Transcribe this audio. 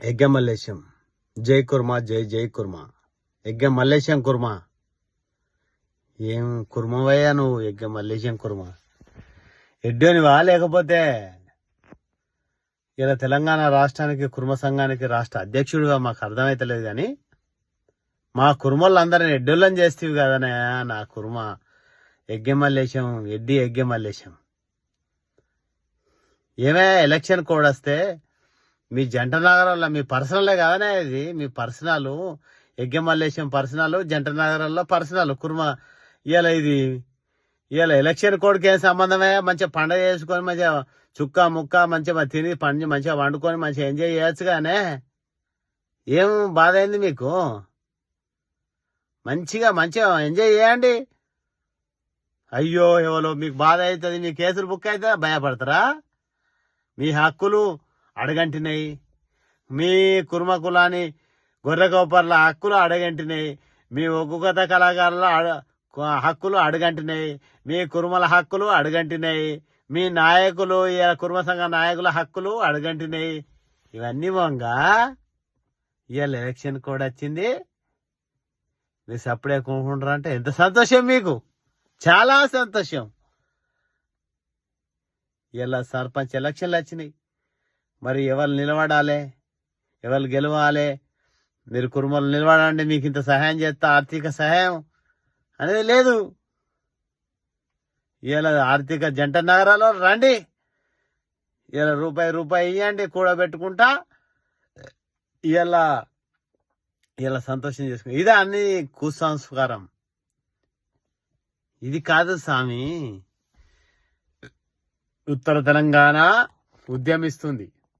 ఎగ్గ మల్లేశం జై కుర్మా జై కుర్మా ఎగ్గ మల్లేశం కుర్మా ఏం కుర్మవయ్యా నువ్వు ఎగ్గ మల్లేశం కుర్మా ఎడ్డోనివా లేకపోతే ఇలా తెలంగాణ రాష్ట్రానికి కుర్మ సంఘానికి రాష్ట్ర అధ్యక్షుడిగా మాకు అర్థమైతలేదు కానీ మా కుర్మలందరిని ఎడ్డోళ్ళని చేస్తేవి కదనే నా కుర్మ ఎగ్గె మల్లేశం ఎగ్గె మల్లేశం ఏమే ఎలక్షన్ కోడ్ వస్తే మీ జంట నగరంలో మీ పర్సనలే కదనే ఇది మీ పర్సనల్ ఎగ్గె మల్లేశం పర్సనల్ జంట నగరంలో పర్సనల్ కుర్మ ఇలా ఎలక్షన్ కోడ్కి ఏం సంబంధమే మంచిగా పండగ చేసుకొని మంచిగా చుక్క ముక్క మంచిగా తిని పండి మంచిగా వండుకొని మంచిగా ఎంజాయ్ చేయొచ్చు కానీ ఏం బాధ అయింది మీకు మంచిగా ఎంజాయ్ చేయండి అయ్యో ఎవరో మీకు బాధ అవుతుంది మీ కేసులు బుక్ అయితే భయపడతారా మీ హక్కులు అడగంటినాయి మీ కుర్మ కులాని గొర్రె గోపర్ల హక్కులు అడగంటినాయి మీ ఒగ్గుగత కళాకారుల హక్కులు అడగంటినాయి మీ కుర్మల హక్కులు అడగంటినాయి మీ నాయకులు కుర్మ సంఘ నాయకుల హక్కులు అడగంటినాయి ఇవన్నీ వంగా ఇవాళ ఎలక్షన్ కూడా వచ్చింది మీరు సప్పుడే కొనుక్కుంటారు అంటే ఎంత సంతోషం మీకు చాలా సంతోషం ఇలా సర్పంచ్ ఎలక్షన్లు వచ్చినాయి మరి ఎవరు నిలబడాలి ఎవరు గెలవాలి మీరు కుర్మలు నిలబడాలంటే మీకు ఇంత సహాయం చేస్తా ఆర్థిక సహాయం అనేది లేదు ఇలా ఆర్థిక జంట నగరాల్లో రండి ఇలా రూపాయి ఇవ్వండి కూడబెట్టుకుంటా ఇలా సంతోషం చేసుకుని ఇదే అన్ని కుసంస్కారం ఇది కాదు స్వామి ఉత్తర తెలంగాణ ఉద్యమిస్తుంది